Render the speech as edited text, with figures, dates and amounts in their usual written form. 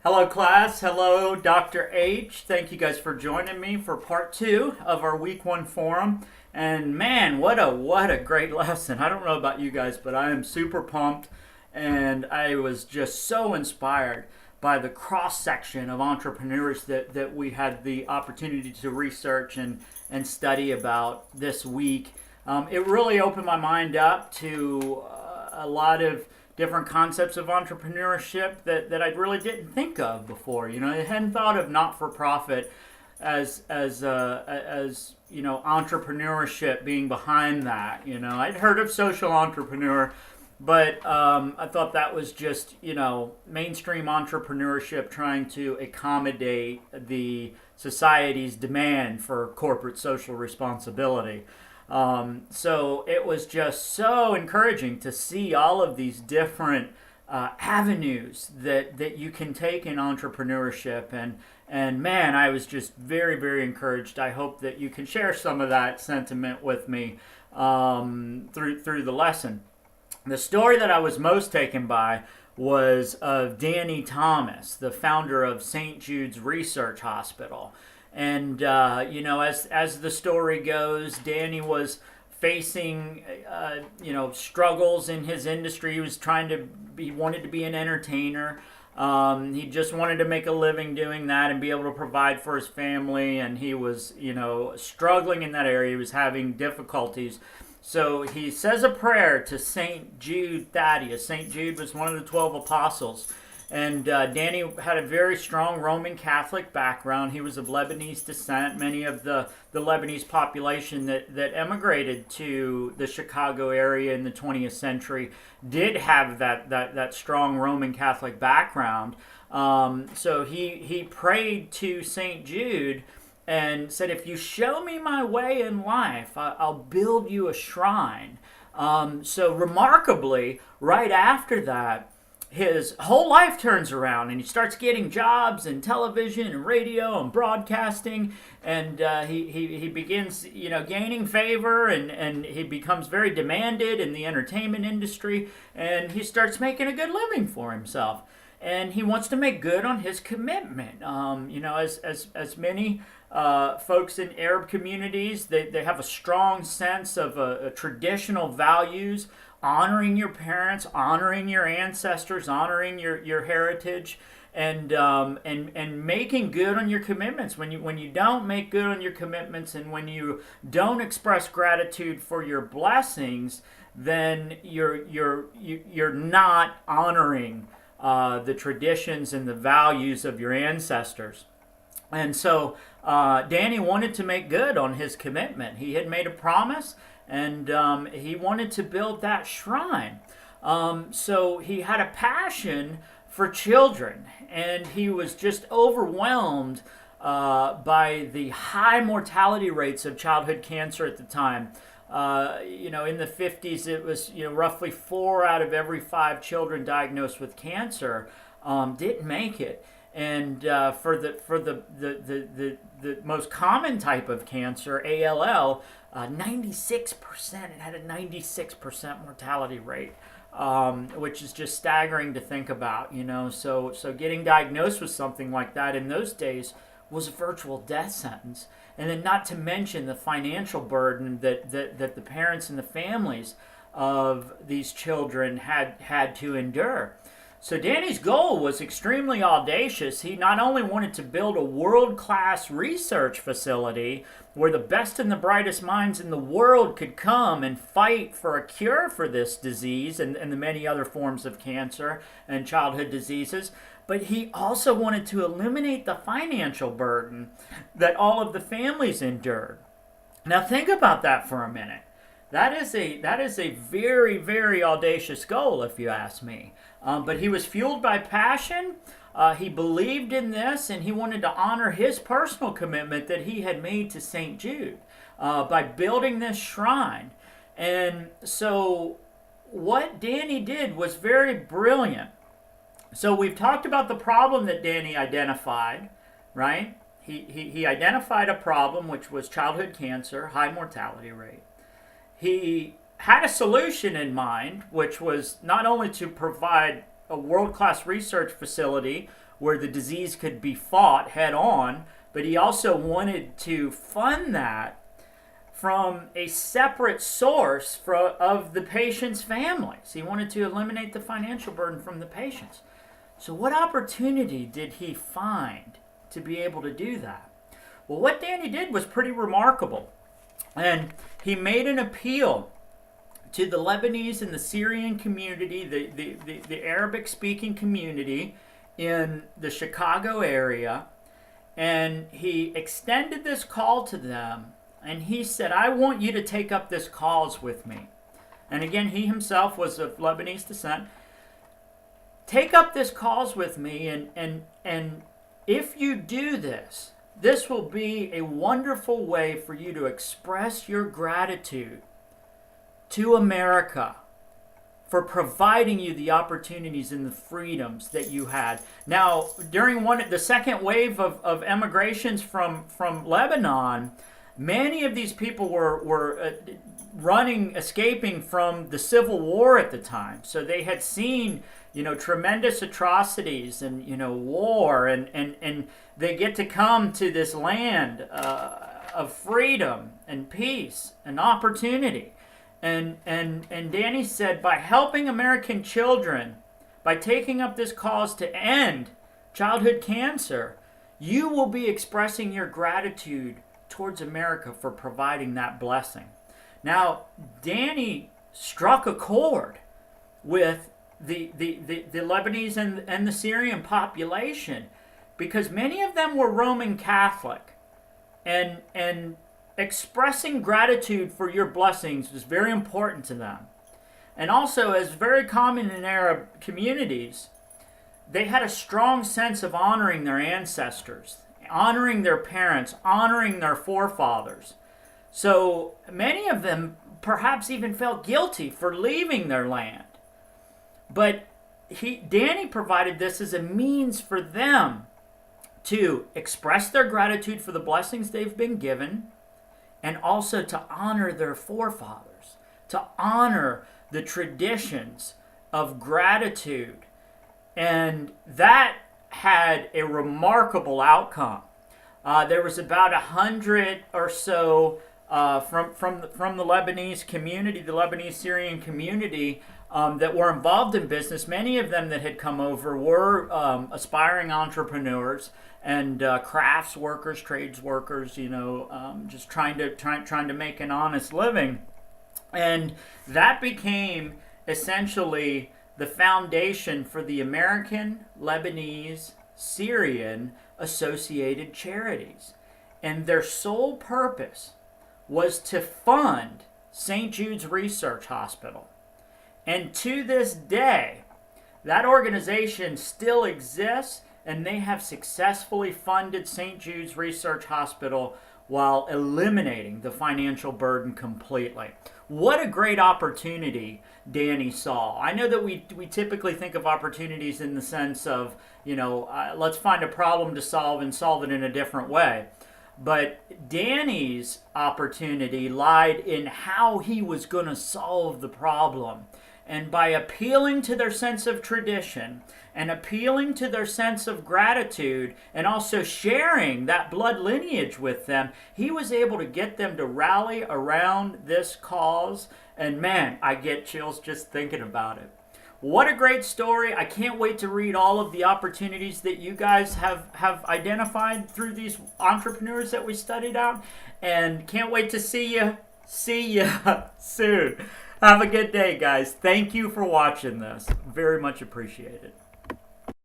Hello, class. Hello, Dr. H. Thank you guys for joining me for part two of our week one forum. And man, what a great lesson. I don't know about you guys, but I am super pumped, and I was just so inspired by the cross section of entrepreneurs that we had the opportunity to research and study about this week. It really opened my mind up to a lot of different concepts of entrepreneurship that I really didn't think of before. I hadn't thought of not-for-profit as entrepreneurship being behind that. I'd heard of social entrepreneur, but I thought that was just mainstream entrepreneurship trying to accommodate the society's demand for corporate social responsibility. So it was just so encouraging to see all of these different avenues that you can take in entrepreneurship, and man, I was just very, very encouraged. I hope that you can share some of that sentiment with me through the lesson. The story that I was most taken by was of Danny Thomas, the founder of St. Jude's Research Hospital. And, as the story goes, Danny was facing, struggles in his industry. He wanted to be an entertainer. He just wanted to make a living doing that and be able to provide for his family. And he was, struggling in that area. He was having difficulties. So he says a prayer to St. Jude Thaddeus. St. Jude was one of the 12 apostles. And Danny had a very strong Roman Catholic background. He was of Lebanese descent. Many of the Lebanese population that emigrated to the Chicago area in the 20th century did have that strong Roman Catholic background. So he prayed to St. Jude and said, if you show me my way in life, I'll build you a shrine. So remarkably, right after that, his whole life turns around and he starts getting jobs in television and radio and broadcasting, and he begins gaining favor, and he becomes very demanded in the entertainment industry, and he starts making a good living for himself, and he wants to make good on his commitment. As many folks in Arab communities, they have a strong sense of traditional values, honoring your parents, honoring your ancestors, honoring your heritage, and making good on your commitments. When you don't make good on your commitments, and when you don't express gratitude for your blessings, then you're not honoring the traditions and the values of your ancestors. And so Danny wanted to make good on his commitment. He had made a promise, and he wanted to build that shrine. So he had a passion for children, and he was just overwhelmed by the high mortality rates of childhood cancer at the time. In the 50s, it was roughly 4 out of every 5 children diagnosed with cancer didn't make it. And for the most common type of cancer, ALL, 96%. It had a 96% mortality rate, which is just staggering to think about. So getting diagnosed with something like that in those days was a virtual death sentence. And then, not to mention the financial burden that the parents and the families of these children had to endure. So Danny's goal was extremely audacious. He not only wanted to build a world-class research facility where the best and the brightest minds in the world could come and fight for a cure for this disease and the many other forms of cancer and childhood diseases, but he also wanted to eliminate the financial burden that all of the families endured. Now think about that for a minute. That is a very, very audacious goal, if you ask me. But he was fueled by passion. He believed in this, and he wanted to honor his personal commitment that he had made to St. Jude by building this shrine. And so what Danny did was very brilliant. So we've talked about the problem that Danny identified, right? He identified a problem, which was childhood cancer, high mortality rate. He had a solution in mind, which was not only to provide a world-class research facility where the disease could be fought head on, but he also wanted to fund that from a separate source of the patient's families. He wanted to eliminate the financial burden from the patients. So what opportunity did he find to be able to do that? Well, what Danny did was pretty remarkable. And he made an appeal to the Lebanese and the Syrian community, the Arabic-speaking community in the Chicago area, and he extended this call to them, and he said, I want you to take up this cause with me. And again, he himself was of Lebanese descent. Take up this cause with me, and if you do this, this will be a wonderful way for you to express your gratitude to America for providing you the opportunities and the freedoms that you had. Now, during the second wave of emigrations from Lebanon, many of these people were escaping from the civil war at the time. So they had seen, tremendous atrocities and, war, and they get to come to this land of freedom and peace and opportunity. And Danny said, by helping American children, by taking up this cause to end childhood cancer, you will be expressing your gratitude towards America for providing that blessing. Now, Danny struck a chord with the Lebanese and the Syrian population, because many of them were Roman Catholic, and expressing gratitude for your blessings was very important to them. And also, as very common in Arab communities, they had a strong sense of honoring their ancestors, honoring their parents, honoring their forefathers. So many of them perhaps even felt guilty for leaving their land. But Danny provided this as a means for them to express their gratitude for the blessings they've been given, and also to honor their forefathers, to honor the traditions of gratitude. And that had a remarkable outcome. There was about 100 or so from the Lebanese community, the Lebanese Syrian community, that were involved in business. Many of them that had come over were aspiring entrepreneurs and crafts workers, trades workers, just trying to make an honest living. And that became essentially the foundation for the American, Lebanese, Syrian associated charities. And their sole purpose was to fund St. Jude's Research Hospital. And to this day, that organization still exists, and they have successfully funded St. Jude's Research Hospital while eliminating the financial burden completely. What a great opportunity Danny saw. I know that we typically think of opportunities in the sense of, let's find a problem to solve and solve it in a different way. But Danny's opportunity lied in how he was going to solve the problem. And by appealing to their sense of tradition and appealing to their sense of gratitude and also sharing that blood lineage with them, he was able to get them to rally around this cause. And man, I get chills just thinking about it. What a great story. I can't wait to read all of the opportunities that you guys have identified through these entrepreneurs that we studied out. And can't wait to see you soon. Have a good day, guys. Thank you for watching this. Very much appreciated.